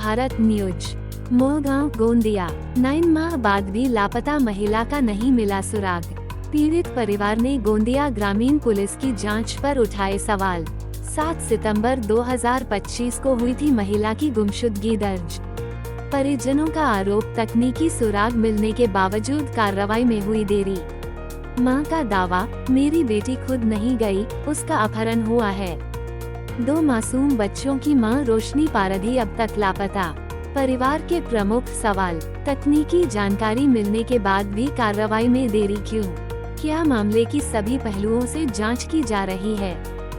Bharat news. Mohgaon Gondia. 9 माह बाद भी लापता महिला का नहीं मिला सुराग। पीड़ित परिवार ने गोंदिया ग्रामीण पुलिस की जांच पर उठाए सवाल। 7 सितंबर 2025 को हुई थी महिला की गुमशुदगी दर्ज। परिजनों का आरोप, तकनीकी सुराग मिलने के बावजूद कार्रवाई में हुई देरी। मां का दावा, मेरी बेटी खुद नहीं गई, उसका अपहरण हुआ है। 2 मासूम बच्चों की मां रोशनी पारधी अब तक लापता। परिवार के प्रमुख सवाल, तकनीकी जानकारी मिलने के बाद भी कार्रवाई में देरी क्यों? क्या मामले की सभी पहलुओं से जांच की जा रही है?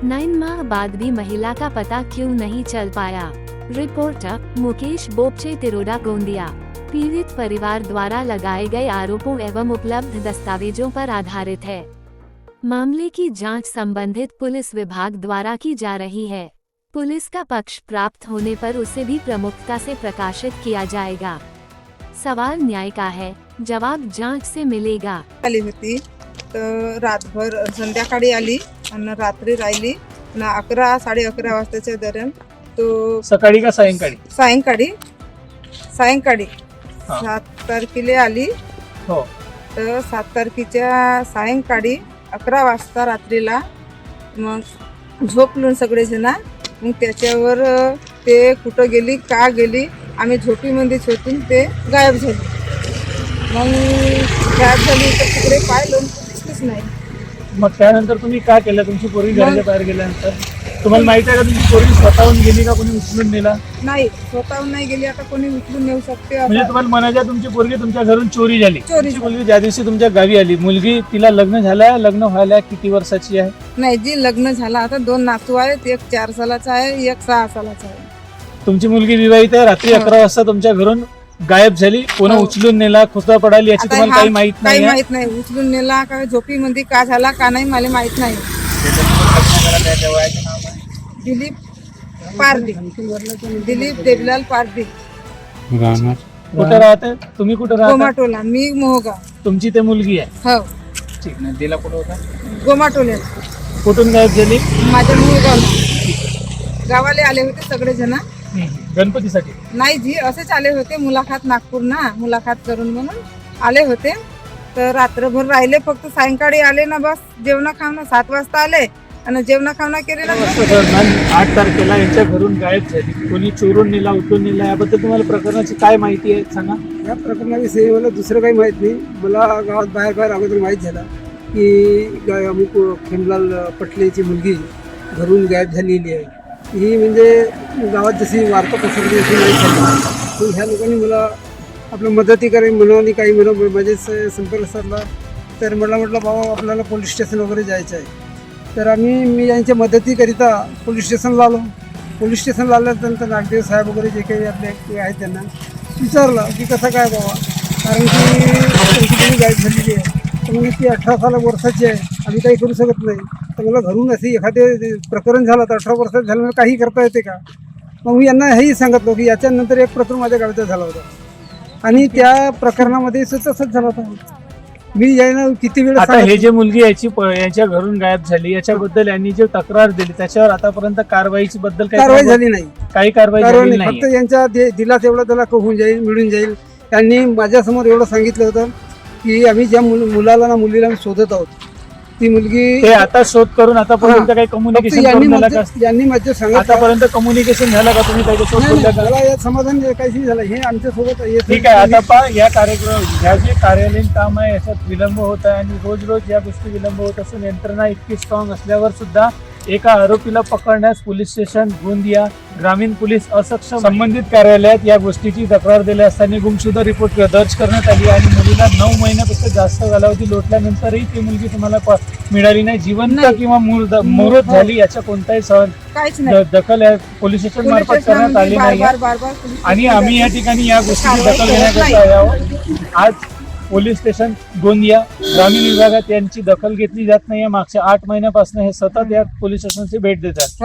9 माह बाद भी महिला का पता क्यों नहीं चल पाया? रिपोर्टर मुकेश बोपचे, तिरोडा, गोंदिया। पीड़ित परिवार द्वारा लगाए गए आरोपों एवं उपलब्ध दस्तावेजों पर आधारित है। मामले की जांच संबंधित पुलिस विभाग द्वारा की जा रही है। पुलिस का पक्ष प्राप्त होने पर उसे भी प्रमुखता से प्रकाशित किया जाएगा। सवाल न्याय का है, जवाब जांच से मिलेगा। आली होती तर रातभर संध्याकाळी आली आणि रात्री राहिली आणि 11 11:30 वाजताच्या दरम्यान तो सकाळी का सायंकाळी? सायंकाळी हा. 7 तारखेला आली. हो. तर 7 तारखेच्या सायंकाळी 11 वाजता रात्रीला मग झोपलो सगळेजण. मग त्याच्यावर ते कुठं गेली, का गेली, आम्ही झोपीमध्येच होतो, ते गायब झाली. मग गायब झाली तर तिकडे पाहिलं दिसलीच नाही. मग त्यानंतर तुम्ही काय केलं? तुमची पोरगी मग- घराच्या बाहेर गेल्यानंतर तुम्हाला माहिती आहे का तुमची पोरगी स्वतःहून गेली का कोणी उचलून नेला? नाही, स्वतःहून नाही गेली. आता कोणी उचलून नेऊ शकते म्हणजे आता. तुम्हाला म्हणायचं तुमची पोरगी तुमच्या घरून चोरी झाली. चोरी तुमची मुलगी ज्या दिवशी तुमच्या गावी आली, मुलगी तिला लग्न झालंय, लग्न व्हायला किती वर्षाची आहे? नाही, जी लग्न झाला आता 2 नातू आहेत. एक 4 सालाचा आहे, एक 6 सालाचा आहे. तुमची मुलगी विवाहित आहे. रात्री हो. 11 वाजता तुमच्या घरून गायब झाली. कोण हो. उचलून नेला, खुसरा पडाली याची आता तुम्हाला हा काही माहित काही नाही? माहित नाही. उचलून नेला का झोपीमध्ये का झाला का नाही मला माहित नाही. दिलीप पारदी, दिलीप देवलाल पारदी, कुठे राहते तुम्ही? कुठे राहता? गोमाटोला. मी मोहगाव. तुमची ते मुलगी आहे. हो, ठीक नाही. दिला कुठं होता? गोमाटोले. कुठून गायब झाली? माझ्या मोहगावला गावाले आले होते सगळेजण. गणपतीसाठी? नाही जी, असेच आले होते मुलाखत, नागपूर ना मुलाखत करून म्हणून आले होते. तर रात्रभर राहिले, फक्त सायंकाळी आले ना, बस जेवणा खावणं 7 वाजता आले आणि जेवणा खावणं केले ना. दरम्यान 8 तारखेला यांच्या घरून गायब झाली. कोणी चोरून नेला, उचलून नेला, याबद्दल तुम्हाला प्रकरणाची काय माहिती आहे सांगा? या प्रकरणाविषयी मला दुसरं काही माहीत नाही. मला गावात बाहेर अगोदर माहीत झालं की अमुक खेमलाल पटलेची मुलगी घरून गायब झालेली आहे. ही म्हणजे गावात जशी वार्ता पसरली अशी माहीत झाली. तर ह्या लोकांनी मला आपलं मदती करावी म्हणून काही म्हणून माझेच संपर्क साधला. तर म्हटलं बाबा आपल्याला पोलीस स्टेशन वगैरे जायचं आहे. तर मी यांच्या मदतीकरिता पोलीस स्टेशनला आलो. पोलीस स्टेशनला आल्यानंतर नागदेव साहेब वगैरे जे काही आपले आहेत त्यांना विचारलं की कसं काय बाबा, कारण की त्यांची मुलगी गायब झालेली आहे. तर म्हणजे ती 18 वर्षाची आहे, आम्ही काही करू शकत नाही. तर मला घरून असे एखादे प्रकरण झालं तर 18 वर्षात झालं काही करता येते का? मग मी यांना हेही सांगितलं की याच्यानंतर एक प्रकरण माझ्या गावात झाला होता आणि त्या प्रकरणामध्ये तसंच झालं होतं. मी यांना किती वेळ आता हे जे मुलगी यांच्या घरून गायब झाली याच्याबद्दल यांनी जे तक्रार दिली त्याच्यावर आतापर्यंत कारवाईची बद्दल कारवाई झाली नाही. काही कारवाई झाली फक्त नाही. यांच्या दिला तेवढं त्याला होऊन जाईल, मिळून जाईल. त्यांनी माझ्यासमोर एवढं सांगितलं होतं की आम्ही ज्या मुलाला ना मुलीला आम्ही शोधत आहोत, ती मुलगी ते आता शोध करून आतापर्यंत काही कम्युनिकेशन करून झालं का? यांनी माझ्या सांगितलं. आतापर्यंत कम्युनिकेशन झालं का? तुम्ही काही शोध बोलला का? मला यात समाधान काहीच नाही झालं. हे आमच्या सोबत ठीक आहे. आता पहा, या कार्यक्रम ह्या जे कार्यालयीन काम आहे याच्यात विलंब होत आहे आणि रोज या गोष्टी विलंब होत असून यंत्रणा इतकी स्ट्रॉंग असल्यावर सुद्धा एका आरोपीला पकडण्यास पोलीस स्टेशन गोंदिया ग्रामीण पोलीस असक्षम. संबंधित कार्यालयात या गोष्टीची तक्रार दिली असताना गुमशुदा रिपोर्ट दर्ज करण्यात आली आणि मुलीला 9 महिन्यापेक्षा जास्त कालावधी लोटल्यानंतरही ती मुलगी तुम्हाला मिळाली नाही. जिवंत नाही. किंवा मृत झाली याच्या कोणताही काहीच नाही. दखल या पोलीस स्टेशन मार्फत करण्यात आली नाही. बार पोलीस आणि आम्ही या ठिकाणी या गोष्टीची कारवाई दखल करत घेण्याकरता यावं. आज पोलीस स्टेशन गोंदिया ग्रामीण विभागात यांची दखल घेतली जात नाहीये. मागच्या 8 महिन्यापासून हे सतत या पोलीस स्टेशनची भेट देतात.